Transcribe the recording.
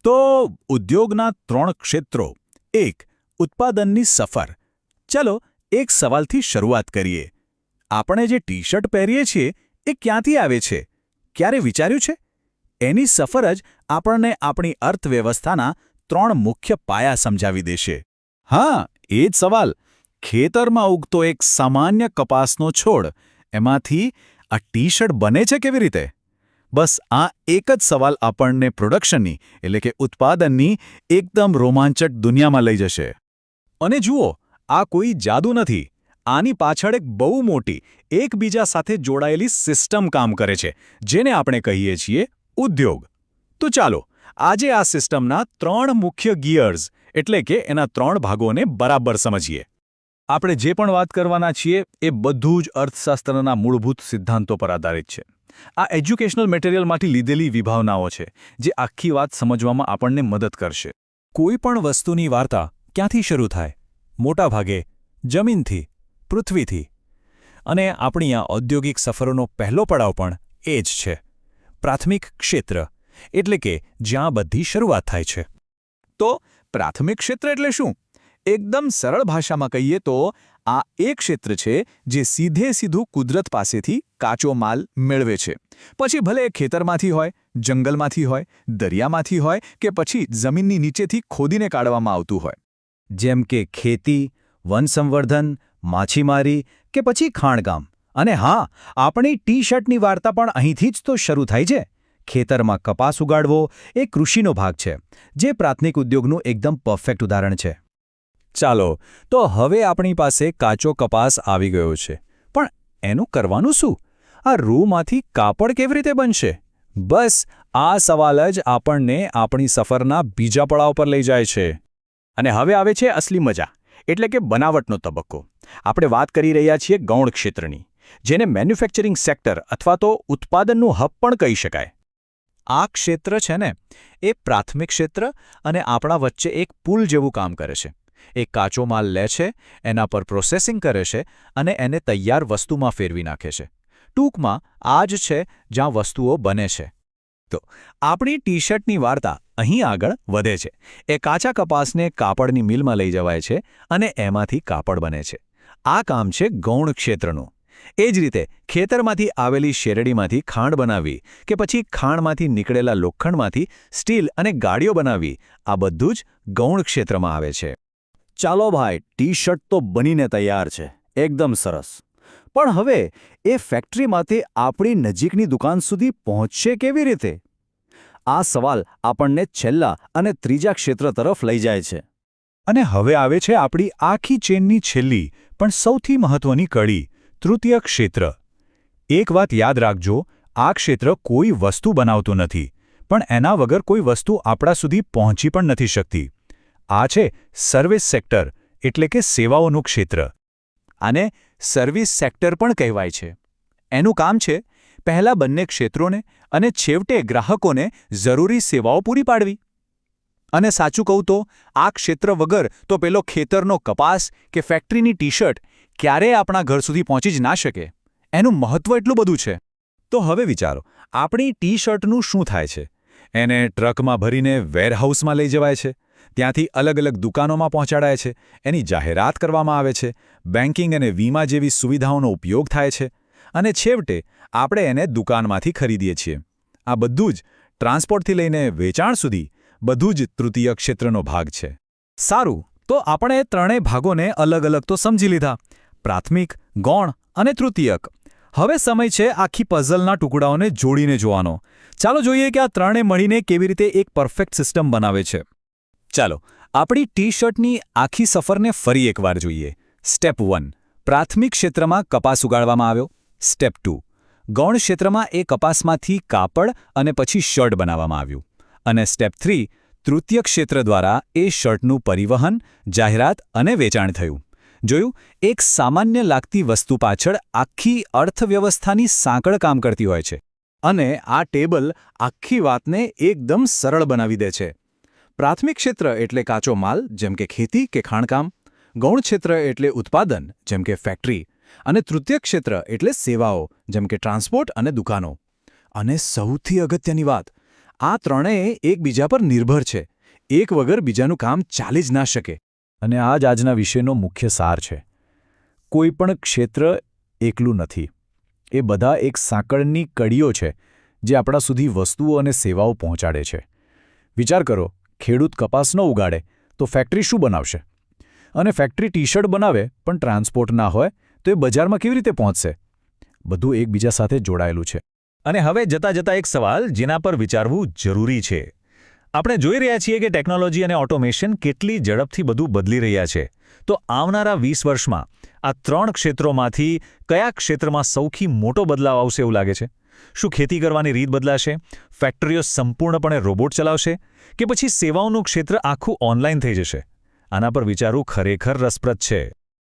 તો ઉદ્યોગના 3 ક્ષેત્રો. 1. ઉત્પાદનની સફર. ચલો એક સવાલથી શરૂઆત કરીએ. આપણે જે ટી શર્ટ પહેરીએ છીએ એ ક્યાંથી આવે છે? ક્યારે વિચાર્યું છે? એની સફર જ આપણને આપણી અર્થવ્યવસ્થાના 3 મુખ્ય પાયા સમજાવી દેશે. હા, એ જ સવાલ. ખેતરમાં ઉગતો એક સામાન્ય કપાસનો છોડ, એમાંથી આ ટી શર્ટ બને છે કેવી રીતે? બસ આ એક જ સવાલ આપણને પ્રોડક્શનની એટલે કે ઉત્પાદનની એકદમ રોમાંચક દુનિયામાં લઈ જશે. અને જુઓ, આ કોઈ જાદુ નથી. આની પાછળ એક બહુ મોટી, એકબીજા સાથે જોડાયેલી સિસ્ટમ કામ કરે છે, જેને આપણે કહીએ છીએ ઉદ્યોગ. તો ચાલો આજે આ સિસ્ટમના 3 મુખ્ય ગિયર્સ એટલે કે એના 3 ભાગોને બરાબર સમજીએ. આપણે જે પણ વાત કરવાના છીએ એ બધું જ અર્થશાસ્ત્રના મૂળભૂત સિદ્ધાંતો પર આધારિત છે. આ એજ્યુકેશનલ મટીરિયલમાંથી લીધેલી વિભાવનાઓ છે, જે આખી વાત સમજવામાં આપણને મદદ કરશે. કોઈ પણ વસ્તુની વાર્તા ક્યાંથી શરૂ થાય? મોટાભાગે જમીનથી, પૃથ્વીથી. અને આપણી આ ઔદ્યોગિક સફરોનો પહેલો પડાવ પણ એ જ છે. પ્રાથમિક ક્ષેત્ર એટલે કે જ્યાં બધી શરૂઆત થાય છે. તો પ્રાથમિક ક્ષેત્ર એટલે શું? એકદમ સરળ ભાષામાં કહીએ તો આ એ ક્ષેત્ર છે જે સીધું કુદરત પાસેથી કાચો માલ મેળવે છે. પછી ભલે એ ખેતરમાંથી હોય, જંગલમાંથી હોય, દરિયામાંથી હોય કે પછી જમીનની નીચેથી ખોદીને કાઢવામાં આવતું હોય. જેમ કે ખેતી, વનસંવર્ધન, માછીમારી કે પછી ખાણકામ. અને હા, આપણી ટી શર્ટની વાર્તા પણ અહીંથી જ તો શરૂ થાય છે. ખેતરમાં કપાસ ઉગાડવો એ કૃષિનો ભાગ છે, જે પ્રાથમિક ઉદ્યોગનું એકદમ પરફેક્ટ ઉદાહરણ છે. ચાલો, તો હવે આપણી પાસે કાચો કપાસ આવી ગયો છે. પણ એનું કરવાનું શું? આ રૂમાંથી કાપડ કેવી રીતે બનશે? બસ આ સવાલ જ આપણને આપણી સફરના બીજા પડાવ પર લઈ જાય છે. અને હવે આવે છે અસલી મજા, એટલે કે બનાવટનો તબક્કો. આપણે વાત કરી રહ્યા છીએ ગૌણ ક્ષેત્રની, જેને મેન્યુફેક્ચરિંગ સેક્ટર અથવા તો ઉત્પાદનનું હબ પણ કહી શકાય. આ ક્ષેત્ર છે ને, એ પ્રાથમિક ક્ષેત્ર અને આપણા વચ્ચે એક પુલ જેવું કામ કરે છે. એ કાચો માલ લે છે, એના પર પ્રોસેસિંગ કરે છે અને એને તૈયાર વસ્તુમાં ફેરવી નાખે છે. ટૂંકમાં આ જ છે જ્યાં વસ્તુઓ બને છે. તો આપણી ટી શર્ટની વાર્તા અહીં આગળ વધે છે. એ કાચા કપાસને કાપડની મિલમાં લઈ જવાય છે અને એમાંથી કાપડ બને છે. આ કામ છે ગૌણ ક્ષેત્રનું. એ જ રીતે ખેતરમાંથી આવેલી શેરડીમાંથી ખાંડ બનાવવી કે પછી ખાણમાંથી નીકળેલા લોખંડમાંથી સ્ટીલ અને ગાડીઓ બનાવવી, આ બધું જ ગૌણ ક્ષેત્રમાં આવે છે. ચાલો ભાઈ, ટી શર્ટ તો બનીને તૈયાર છે. એકદમ સરસ. પણ હવે એ ફેક્ટરીમાંથી આપણી નજીકની દુકાન સુધી પહોંચશે કેવી રીતે? આ સવાલ આપણને છેલ્લા અને ત્રીજા ક્ષેત્ર તરફ લઈ જાય છે. અને હવે આવે છે આપણી આખી ચેનની છેલ્લી પણ સૌથી મહત્વની કડી, તૃતીય ક્ષેત્ર. એક વાત યાદ રાખજો, આ ક્ષેત્ર કોઈ વસ્તુ બનાવતું નથી, પણ એના વગર કોઈ વસ્તુ આપણા સુધી પહોંચી પણ નથી શકતી. આ છે સર્વિસ સેક્ટર એટલે કે સેવાઓનું ક્ષેત્ર. આને સર્વિસ સેક્ટર પણ કહેવાય છે. એનું કામ છે પહેલા બંને ક્ષેત્રોને અને છેવટે ગ્રાહકોને જરૂરી સેવાઓ પૂરી પાડવી. અને સાચું કહું તો આ ક્ષેત્ર વગર તો પેલો ખેતરનો કપાસ કે ફેક્ટરીની ટી શર્ટ ક્યારેય આપણા ઘર સુધી પહોંચી જ ના શકે. એનું મહત્વ એટલું બધું છે. તો હવે વિચારો, આપણી ટી શર્ટનું શું થાય છે? એને ટ્રકમાં ભરીને વેરહાઉસમાં લઈ જવાય છે. ત્યાંથી અલગ અલગ દુકાનોમાં પહોંચાડાય છે. એની જાહેરાત કરવામાં આવે છે. બેન્કિંગ અને વીમા જેવી સુવિધાઓનો ઉપયોગ થાય છે. અને છેવટે આપણે એને દુકાનમાંથી ખરીદીએ છીએ. આ બધું જ ટ્રાન્સપોર્ટથી લઈને વેચાણ સુધી બધું જ તૃતીય ક્ષેત્રનો ભાગ છે. સારું, તો આપણે ત્રણેય ભાગોને અલગ અલગ તો સમજી લીધા: પ્રાથમિક, ગૌણ અને તૃતીયક. હવે સમય છે આખી પઝલના ટુકડાઓને જોડીને જોવાનો. ચાલો જોઈએ કે આ ત્રણે મળીને કેવી રીતે એક પરફેક્ટ સિસ્ટમ બનાવે છે. ચાલો આપણી ટી શર્ટની આખી સફરને ફરી એકવાર જોઈએ. સ્ટેપ 1, પ્રાથમિક ક્ષેત્રમાં કપાસ ઉગાડવામાં આવ્યો. સ્ટેપ 2, ગૌણ ક્ષેત્રમાં એ કપાસમાંથી કાપડ અને પછી શર્ટ બનાવવામાં આવ્યું. અને સ્ટેપ 3, તૃતીય ક્ષેત્ર દ્વારા એ શર્ટનું પરિવહન, જાહેરાત અને વેચાણ થયું. જોયું, એક સામાન્ય લાગતી વસ્તુ પાછળ આખી અર્થવ્યવસ્થાની સાંકળ કામ કરતી હોય છે. અને આ ટેબલ આખી વાતને એકદમ સરળ બનાવી દે છે. પ્રાથમિક ક્ષેત્ર એટલે કાચો માલ, જેમ કે ખેતી કે ખાણકામ. ગૌણ ક્ષેત્ર એટલે ઉત્પાદન, જેમ કે ફેક્ટરી. અને તૃતીય ક્ષેત્ર એટલે સેવાઓ, જેમ કે ટ્રાન્સપોર્ટ અને દુકાનો. અને સૌથી અગત્યની વાત, આ ત્રણેય એકબીજા પર નિર્ભર છે. એક વગર બીજાનું કામ ચાલી જ ના શકે. અને આ જ આજના વિષયનો મુખ્ય સાર છે. કોઈ પણ ક્ષેત્ર એકલું નથી. એ બધા એક સાંકળની કડીઓ છે જે આપણા સુધી વસ્તુઓ અને સેવાઓ પહોંચાડે છે. વિચાર કરો, ખેડૂત કપાસ ન ઉગાડે તો ફેક્ટરી શું બનાવશે? અને ફેક્ટરી ટી-શર્ટ બનાવે પણ ટ્રાન્સપોર્ટ ના હોય તો એ બજારમાં કેવી રીતે પહોંચશે? બધું એકબીજા સાથે જોડાયેલું છે. અને હવે જતાં જતાં એક સવાલ જેના પર વિચારવું જરૂરી છે. આપણે જોઈ રહ્યા છીએ કે ટેકનોલોજી અને ઓટોમેશન કેટલી ઝડપથી બધું બદલી રહ્યા છે. તો આવનારા 20 વર્ષમાં આ 3 ક્ષેત્રોમાંથી કયા ક્ષેત્રમાં સૌથી મોટો બદલાવ આવશે એવું લાગે છે? શું ખેતી કરવાની રીત બદલાશે? ફેક્ટરીઓ સંપૂર્ણપણે રોબોટ ચલાવશે? કે પછી સેવાઓનું ક્ષેત્ર આખું ઓનલાઈન થઈ જશે? આના પર વિચારવું ખરેખર રસપ્રદ છે.